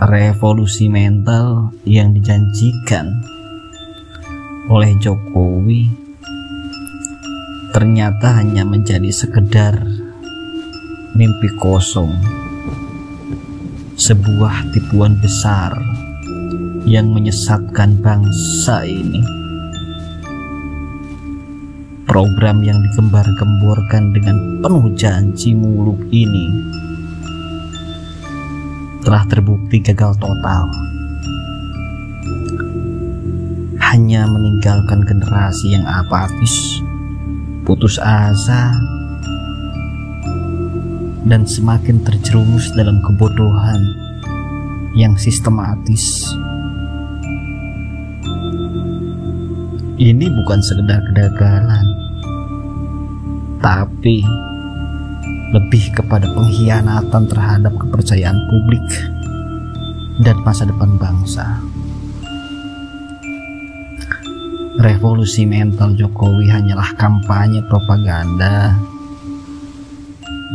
Revolusi mental yang dijanjikan oleh Jokowi ternyata hanya menjadi sekedar mimpi kosong, sebuah tipuan besar yang menyesatkan bangsa ini. Program yang digembar-gemborkan dengan penuh janji muluk ini telah terbukti gagal total, hanya meninggalkan generasi yang apatis, putus asa, dan semakin terjerumus dalam kebodohan yang sistematis. Ini bukan sekedar kegagalan, tapi lebih kepada pengkhianatan terhadap kepercayaan publik dan masa depan bangsa. Revolusi mental Jokowi hanyalah kampanye propaganda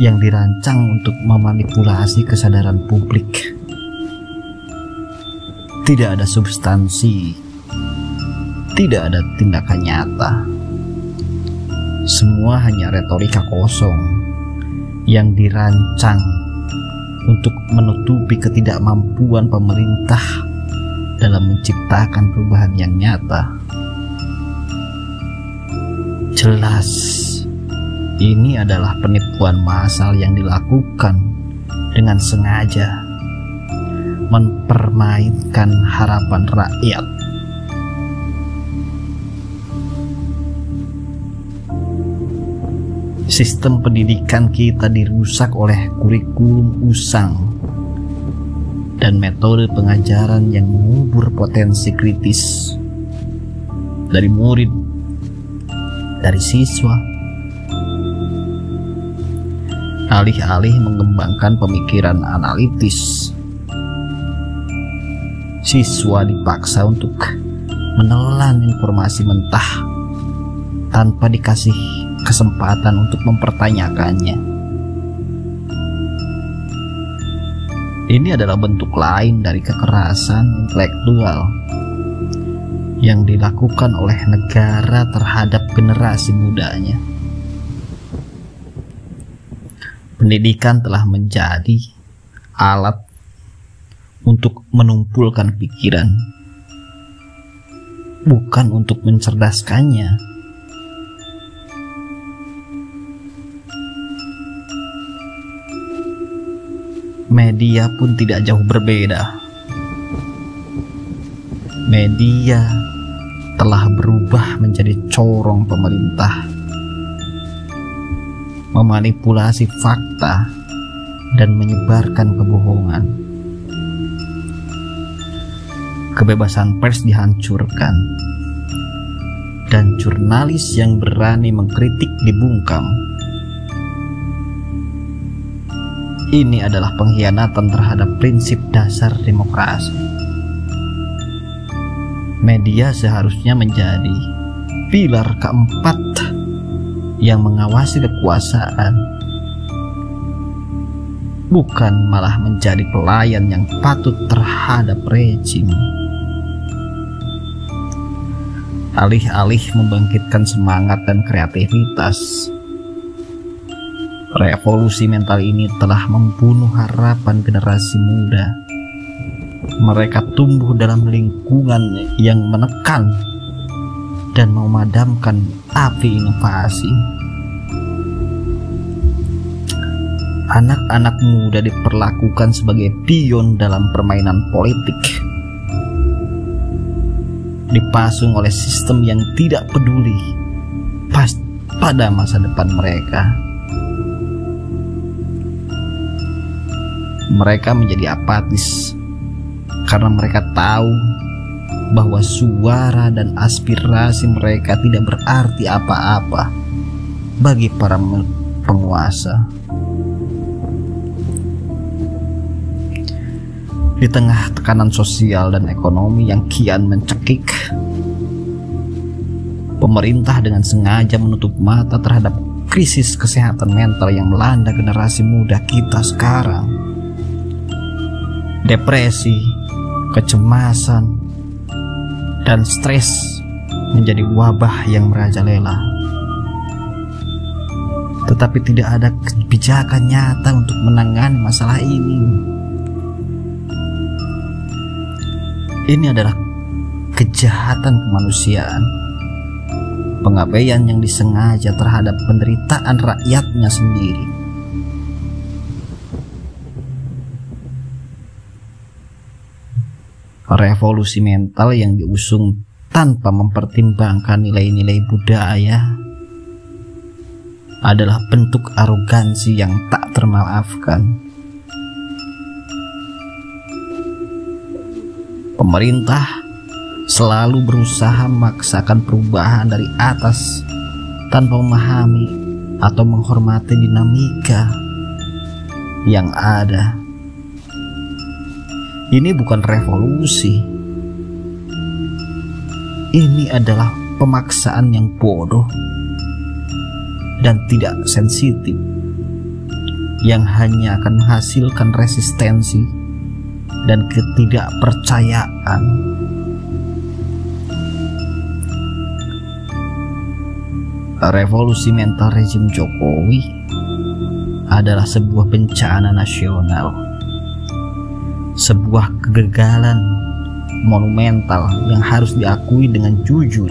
yang dirancang untuk memanipulasi kesadaran publik. Tidak ada substansi, tidak ada tindakan nyata. Semua hanya retorika kosong yang dirancang untuk menutupi ketidakmampuan pemerintah dalam menciptakan perubahan yang nyata. Jelas, ini adalah penipuan massal yang dilakukan dengan sengaja mempermainkan harapan rakyat. Sistem pendidikan kita dirusak oleh kurikulum usang dan metode pengajaran yang mengubur potensi kritis dari murid, dari siswa. Alih-alih mengembangkan pemikiran analitis, siswa dipaksa untuk menelan informasi mentah tanpa dikasih kesempatan untuk mempertanyakannya. Ini adalah bentuk lain dari kekerasan intelektual yang dilakukan oleh negara terhadap generasi mudanya. Pendidikan telah menjadi alat untuk menumpulkan pikiran, bukan untuk mencerdaskannya. Media pun tidak jauh berbeda. Media telah berubah menjadi corong pemerintah, memanipulasi fakta dan menyebarkan kebohongan. Kebebasan pers dihancurkan, dan jurnalis yang berani mengkritik dibungkam. Ini adalah pengkhianatan terhadap prinsip dasar demokrasi. Media seharusnya menjadi pilar keempat yang mengawasi kekuasaan, bukan malah menjadi pelayan yang patut terhadap rejim. Alih-alih membangkitkan semangat dan kreativitas, revolusi mental ini telah membunuh harapan generasi muda. Mereka tumbuh dalam lingkungan yang menekan dan memadamkan api inovasi. Anak-anak muda diperlakukan sebagai pion dalam permainan politik, dipasung oleh sistem yang tidak peduli pada masa depan mereka. Mereka menjadi apatis karena mereka tahu bahwa suara dan aspirasi mereka tidak berarti apa-apa bagi para penguasa. Di tengah tekanan sosial dan ekonomi yang kian mencekik, pemerintah dengan sengaja menutup mata terhadap krisis kesehatan mental yang melanda generasi muda kita sekarang. Depresi, kecemasan, dan stres menjadi wabah yang merajalela. Tetapi tidak ada kebijakan nyata untuk menangani masalah ini. Ini adalah kejahatan kemanusiaan, pengabaian yang disengaja terhadap penderitaan rakyatnya sendiri. Revolusi mental yang diusung tanpa mempertimbangkan nilai-nilai budaya adalah bentuk arogansi yang tak termaafkan. Pemerintah selalu berusaha memaksakan perubahan dari atas tanpa memahami atau menghormati dinamika yang ada. Ini bukan revolusi. Ini adalah pemaksaan yang bodoh dan tidak sensitif, yang hanya akan menghasilkan resistensi dan ketidakpercayaan. Revolusi mental rezim Jokowi adalah sebuah bencana nasional, sebuah kegagalan monumental yang harus diakui dengan jujur.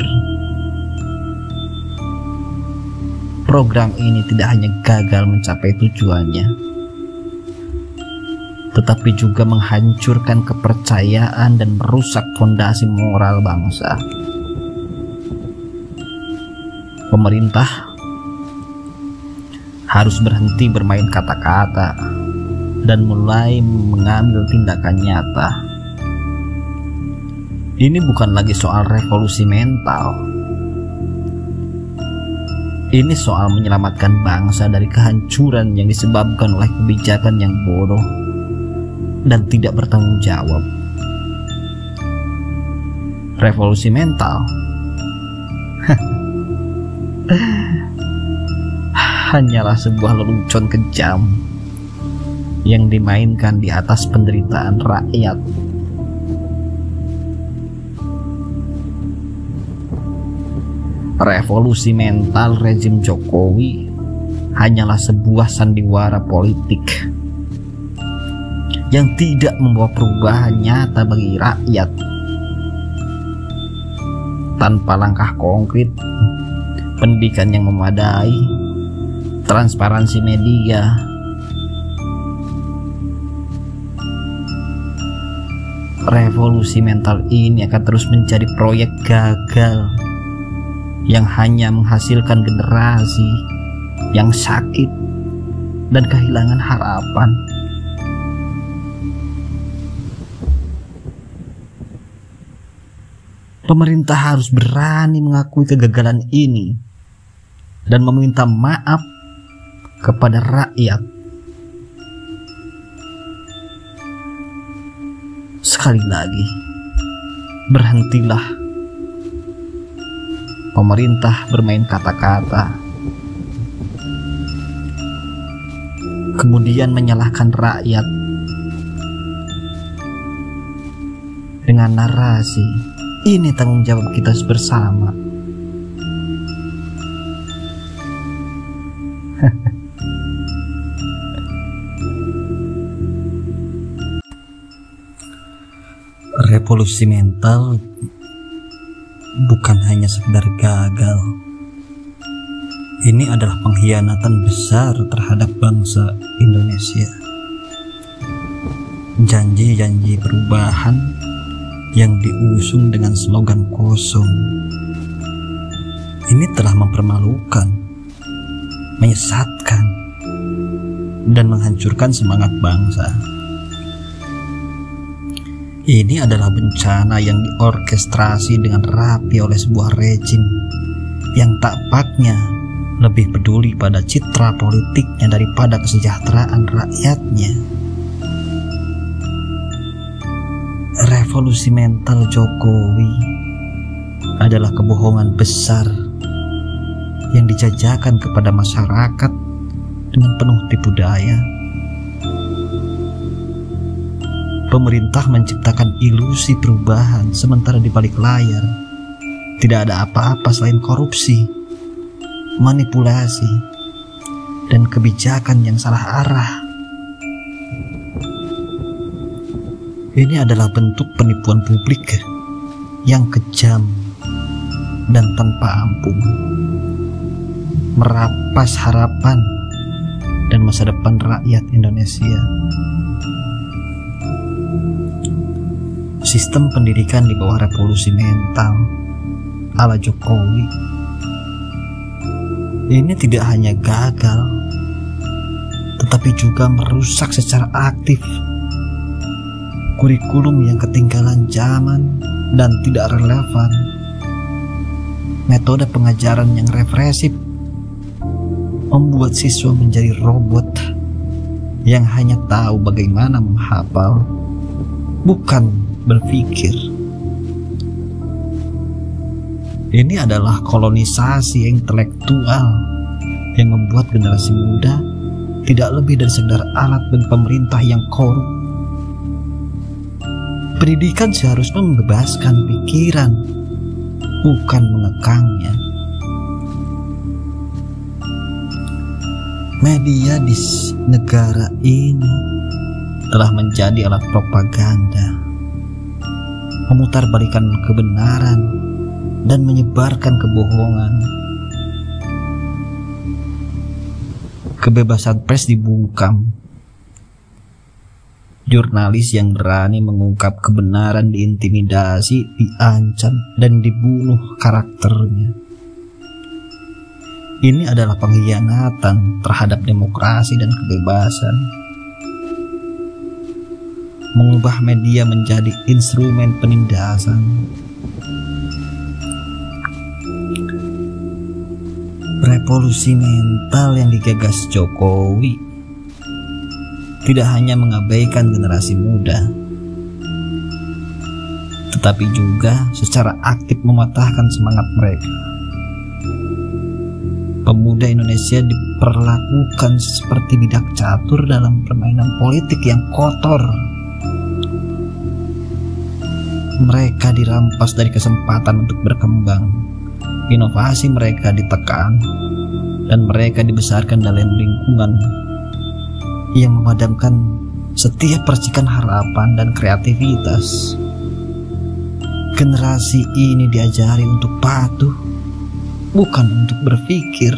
Program ini tidak hanya gagal mencapai tujuannya, tetapi juga menghancurkan kepercayaan dan merusak fondasi moral bangsa. Pemerintah harus berhenti bermain kata-kata dan mulai mengambil tindakan nyata. Ini bukan lagi soal revolusi mental. Ini soal menyelamatkan bangsa dari kehancuran yang disebabkan oleh kebijakan yang bodoh dan tidak bertanggung jawab. Revolusi mental hanyalah sebuah lelucon kejam yang dimainkan di atas penderitaan rakyat. Revolusi mental rezim Jokowi hanyalah sebuah sandiwara politik yang tidak membawa perubahan nyata bagi rakyat. Tanpa langkah konkret, pendidikan yang memadai, transparansi media, revolusi mental ini akan terus menjadi proyek gagal yang hanya menghasilkan generasi yang sakit dan kehilangan harapan. Pemerintah harus berani mengakui kegagalan ini dan meminta maaf kepada rakyat. Sekali lagi, berhentilah pemerintah bermain kata-kata, kemudian menyalahkan rakyat dengan narasi ini tanggung jawab kita bersama. Revolusi mental bukan hanya sekedar gagal. Ini adalah pengkhianatan besar terhadap bangsa Indonesia. Janji-janji perubahan yang diusung dengan slogan kosong ini telah mempermalukan, menyesatkan, dan menghancurkan semangat bangsa. Ini adalah bencana yang diorkestrasi dengan rapi oleh sebuah rejim yang tampaknya lebih peduli pada citra politiknya daripada kesejahteraan rakyatnya. Revolusi mental Jokowi adalah kebohongan besar yang dijajakan kepada masyarakat dengan penuh tipu daya. Pemerintah menciptakan ilusi perubahan, sementara di balik layar tidak ada apa-apa selain korupsi, manipulasi, dan kebijakan yang salah arah. Ini adalah bentuk penipuan publik yang kejam dan tanpa ampun, merampas harapan dan masa depan rakyat Indonesia. Sistem pendidikan di bawah revolusi mental ala Jokowi ini tidak hanya gagal, tetapi juga merusak secara aktif kurikulum yang ketinggalan zaman dan tidak relevan, metode pengajaran yang represif membuat siswa menjadi robot yang hanya tahu bagaimana menghafal, bukan berpikir. Ini adalah kolonisasi intelektual yang membuat generasi muda tidak lebih dari sekedar alat bagi pemerintah yang korup. Pendidikan seharusnya membebaskan pikiran, bukan mengekangnya. Media di negara ini telah menjadi alat propaganda, memutarbalikkan kebenaran dan menyebarkan kebohongan. Kebebasan pers dibungkam. Jurnalis yang berani mengungkap kebenaran diintimidasi, diancam, dan dibunuh karakternya. Ini adalah pengkhianatan terhadap demokrasi dan kebebasan. Mengubah media menjadi instrumen penindasan. Revolusi mental yang digagas Jokowi tidak hanya mengabaikan generasi muda, tetapi juga secara aktif mematahkan semangat mereka. Pemuda Indonesia diperlakukan seperti bidak catur dalam permainan politik yang kotor. Mereka dirampas dari kesempatan untuk berkembang. Inovasi mereka ditekan, dan mereka dibesarkan dalam lingkungan yang memadamkan setiap percikan harapan dan kreativitas. Generasi ini diajari untuk patuh, bukan untuk berpikir.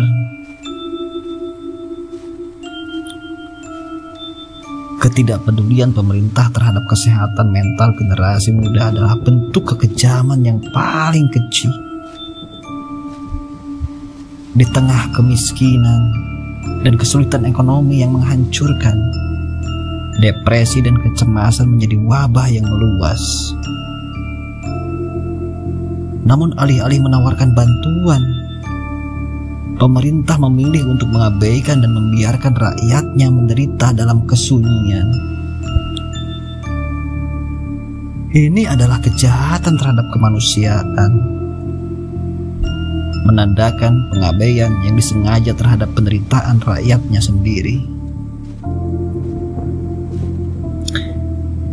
Ketidakpedulian pemerintah terhadap kesehatan mental generasi muda adalah bentuk kekejaman yang paling keji. Di tengah kemiskinan dan kesulitan ekonomi yang menghancurkan, depresi dan kecemasan menjadi wabah yang meluas. Namun alih-alih menawarkan bantuan, pemerintah memilih untuk mengabaikan dan membiarkan rakyatnya menderita dalam kesunyian. Ini adalah kejahatan terhadap kemanusiaan, menandakan pengabaian yang disengaja terhadap penderitaan rakyatnya sendiri.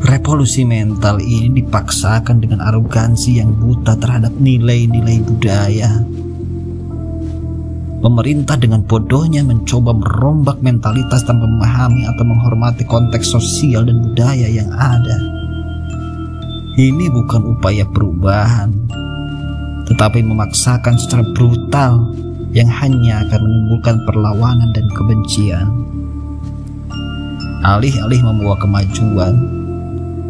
Revolusi mental ini dipaksakan dengan arogansi yang buta terhadap nilai-nilai budaya. Pemerintah dengan bodohnya mencoba merombak mentalitas tanpa memahami atau menghormati konteks sosial dan budaya yang ada. Ini bukan upaya perubahan, tetapi memaksakan secara brutal yang hanya akan menimbulkan perlawanan dan kebencian. Alih-alih membawa kemajuan,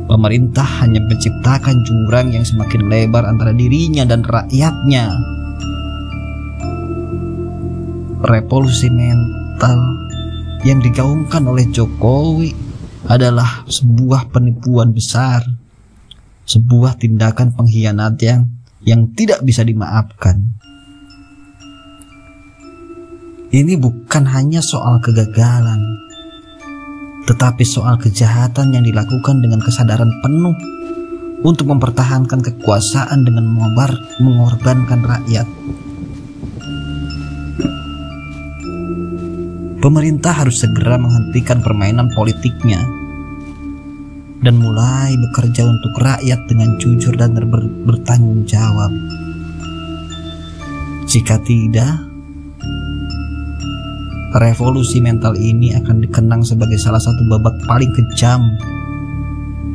pemerintah hanya menciptakan jurang yang semakin lebar antara dirinya dan rakyatnya. Revolusi mental yang digaungkan oleh Jokowi adalah sebuah penipuan besar, sebuah tindakan pengkhianatan yang tidak bisa dimaafkan. Ini bukan hanya soal kegagalan, tetapi soal kejahatan yang dilakukan dengan kesadaran penuh untuk mempertahankan kekuasaan dengan mengorbankan rakyat. Pemerintah harus segera menghentikan permainan politiknya. dan mulai bekerja untuk rakyat dengan jujur dan bertanggung jawab. Jika tidak, revolusi mental ini akan dikenang sebagai salah satu babak paling kejam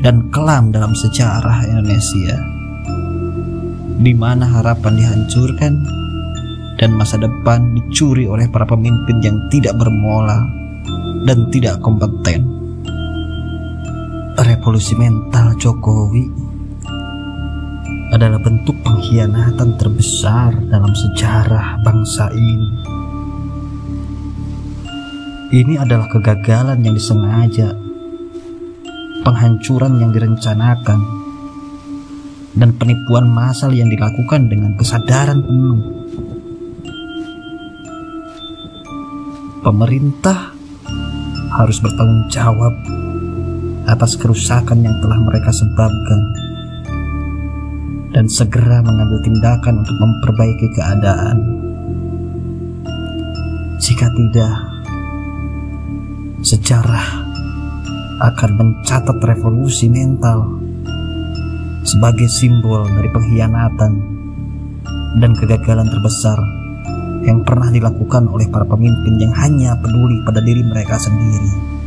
dan kelam dalam sejarah Indonesia, di mana harapan dihancurkan dan masa depan dicuri oleh para pemimpin yang tidak bermoral dan tidak kompeten. Revolusi mental Jokowi adalah bentuk pengkhianatan terbesar dalam sejarah bangsa ini. Ini adalah kegagalan yang disengaja, penghancuran yang direncanakan, dan penipuan massal yang dilakukan dengan kesadaran penuh. Pemerintah harus bertanggung jawab atas kerusakan yang telah mereka sebabkan dan segera mengambil tindakan untuk memperbaiki keadaan. Jika tidak, sejarah akan mencatat revolusi mental sebagai simbol dari pengkhianatan dan kegagalan terbesar yang pernah dilakukan oleh para pemimpin yang hanya peduli pada diri mereka sendiri.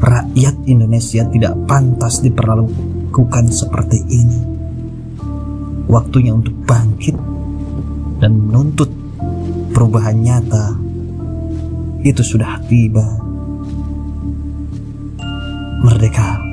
Rakyat Indonesia tidak pantas diperlakukan seperti ini. Waktunya untuk bangkit dan menuntut perubahan nyata itu sudah tiba. Merdeka!